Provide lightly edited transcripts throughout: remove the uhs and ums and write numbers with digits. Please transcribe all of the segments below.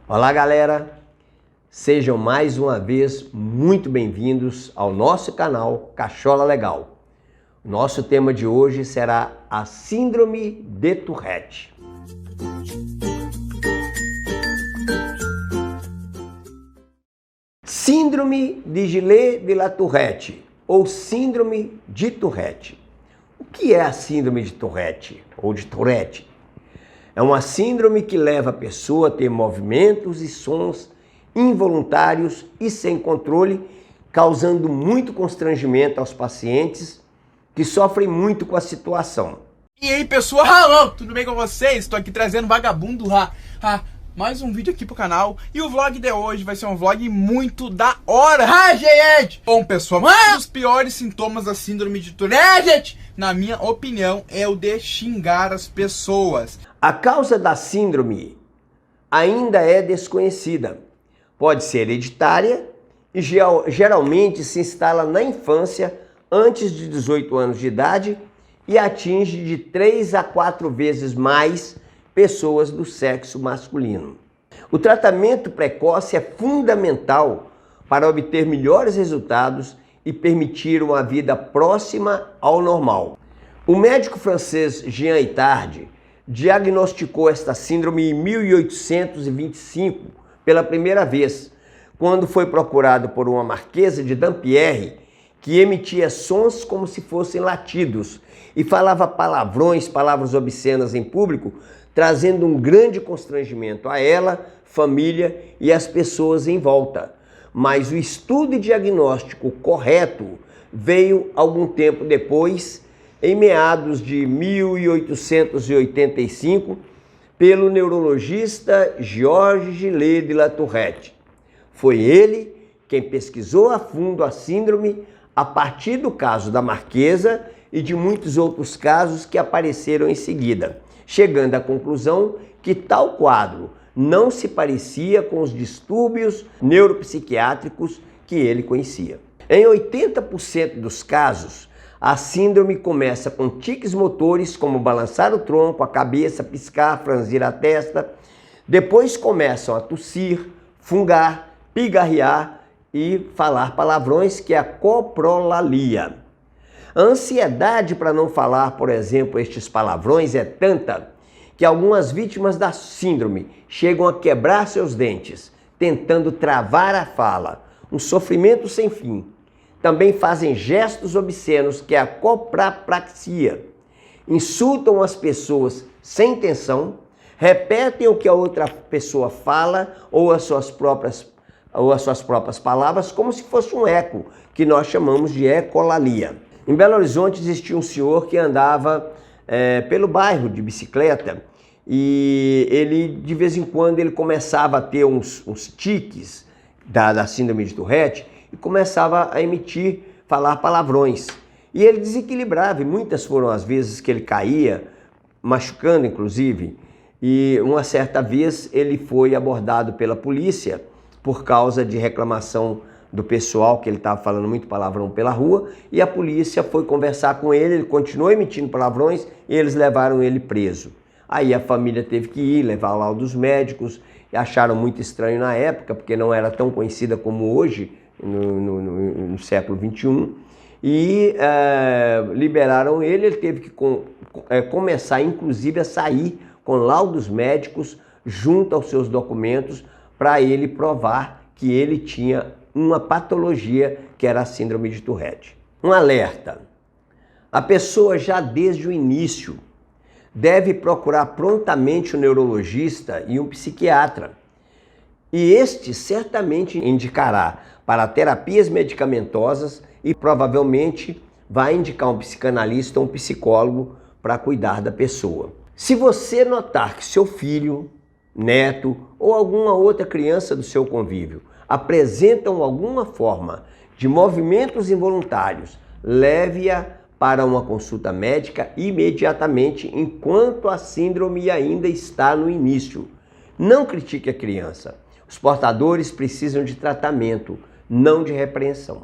Olá, galera! Sejam mais uma vez muito bem-vindos ao nosso canal Cachola Legal. Nosso tema de hoje será a Síndrome de Tourette. Síndrome de Gillet de la Tourette ou Síndrome de Tourette. O que é a Síndrome de Tourette ou de Tourette? É uma síndrome que leva a pessoa a ter movimentos e sons involuntários e sem controle, causando muito constrangimento aos pacientes que sofrem muito com a situação. E aí, pessoal, tudo bem com vocês? Estou aqui trazendo Vagabundo mais um vídeo aqui pro canal. E o vlog de hoje vai ser um vlog muito da hora, gente! Bom, pessoal, um dos piores sintomas da síndrome de Tourette, na minha opinião, é o de xingar as pessoas. A causa da síndrome ainda é desconhecida. Pode ser hereditária e geralmente se instala na infância antes de 18 anos de idade e atinge de 3 a 4 vezes mais pessoas do sexo masculino. O tratamento precoce é fundamental para obter melhores resultados e permitir uma vida próxima ao normal. O médico francês Jean Itard diagnosticou esta síndrome em 1825 pela primeira vez, quando foi procurado por uma marquesa de Dampierre que emitia sons como se fossem latidos e falava palavras obscenas em público, trazendo um grande constrangimento a ela, família e as pessoas em volta. Mas o estudo e diagnóstico correto veio algum tempo depois, em meados de 1885, pelo neurologista Georges Gillet de la Tourette. Foi ele quem pesquisou a fundo a síndrome a partir do caso da Marquesa e de muitos outros casos que apareceram em seguida, chegando à conclusão que tal quadro não se parecia com os distúrbios neuropsiquiátricos que ele conhecia. Em 80% dos casos, a síndrome começa com tiques motores, como balançar o tronco, a cabeça, piscar, franzir a testa. Depois começam a tossir, fungar, pigarrear e falar palavrões, que é a coprolalia. A ansiedade para não falar, por exemplo, estes palavrões é tanta que algumas vítimas da síndrome chegam a quebrar seus dentes, tentando travar a fala, um sofrimento sem fim. Também fazem gestos obscenos, que é a coprapraxia. Insultam as pessoas sem intenção, repetem o que a outra pessoa fala ou as suas próprias palavras, como se fosse um eco, que nós chamamos de ecolalia. Em Belo Horizonte existia um senhor que andava pelo bairro de bicicleta e ele, de vez em quando, ele começava a ter uns tiques da síndrome de Tourette e começava a falar palavrões. E ele desequilibrava, e muitas foram as vezes que ele caía, machucando inclusive, e uma certa vez ele foi abordado pela polícia por causa de reclamação do pessoal, que ele estava falando muito palavrão pela rua, e a polícia foi conversar com ele, ele continuou emitindo palavrões e eles levaram ele preso. Aí a família teve que ir, levar lá dos médicos, e acharam muito estranho na época, porque não era tão conhecida como hoje, no século XXI, e liberaram ele teve que começar inclusive a sair com laudos médicos junto aos seus documentos para ele provar que ele tinha uma patologia que era a síndrome de Tourette. Um alerta: a pessoa já desde o início deve procurar prontamente um neurologista e um psiquiatra. E este certamente indicará para terapias medicamentosas e provavelmente vai indicar um psicanalista ou um psicólogo para cuidar da pessoa. Se você notar que seu filho, neto ou alguma outra criança do seu convívio apresentam alguma forma de movimentos involuntários, leve-a para uma consulta médica imediatamente enquanto a síndrome ainda está no início. Não critique a criança. Os portadores precisam de tratamento, não de repreensão.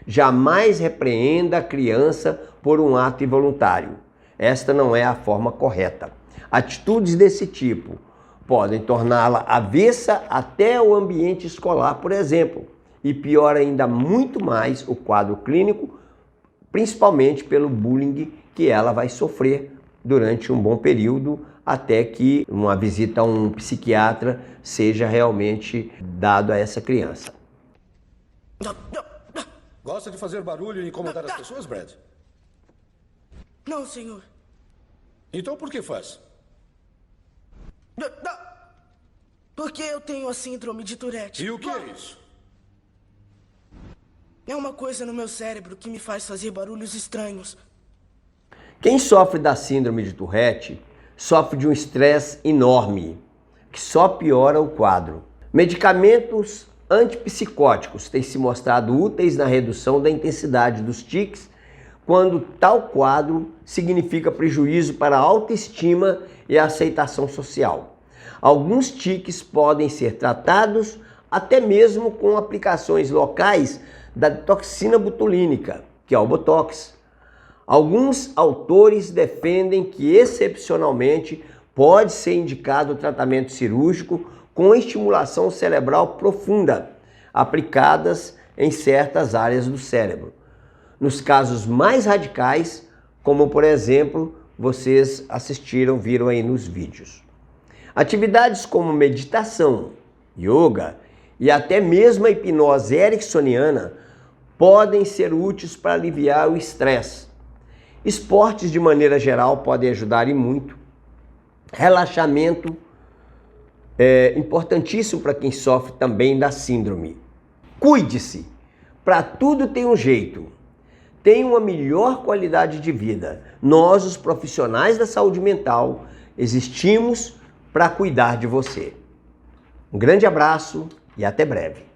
Jamais repreenda a criança por um ato involuntário. Esta não é a forma correta. Atitudes desse tipo podem torná-la avessa até ao ambiente escolar, por exemplo, e piora ainda muito mais o quadro clínico, principalmente pelo bullying que ela vai sofrer durante um bom período, até que uma visita a um psiquiatra seja realmente dado a essa criança. Gosta de fazer barulho e incomodar as pessoas, Brad? Não, senhor. Então por que faz? Porque eu tenho a síndrome de Tourette. E o que é isso? É uma coisa no meu cérebro que me faz fazer barulhos estranhos. Quem sofre da síndrome de Tourette sofre de um estresse enorme, que só piora o quadro. Medicamentos antipsicóticos têm se mostrado úteis na redução da intensidade dos tiques, quando tal quadro significa prejuízo para a autoestima e a aceitação social. Alguns tiques podem ser tratados até mesmo com aplicações locais da toxina botulínica, que é o Botox. Alguns autores defendem que, excepcionalmente, pode ser indicado o tratamento cirúrgico com estimulação cerebral profunda, aplicadas em certas áreas do cérebro. Nos casos mais radicais, como por exemplo, vocês viram aí nos vídeos. Atividades como meditação, yoga e até mesmo a hipnose ericksoniana podem ser úteis para aliviar o estresse. Esportes, de maneira geral, podem ajudar e muito. Relaxamento é importantíssimo para quem sofre também da síndrome. Cuide-se. Para tudo tem um jeito. Tenha uma melhor qualidade de vida. Nós, os profissionais da saúde mental, existimos para cuidar de você. Um grande abraço e até breve.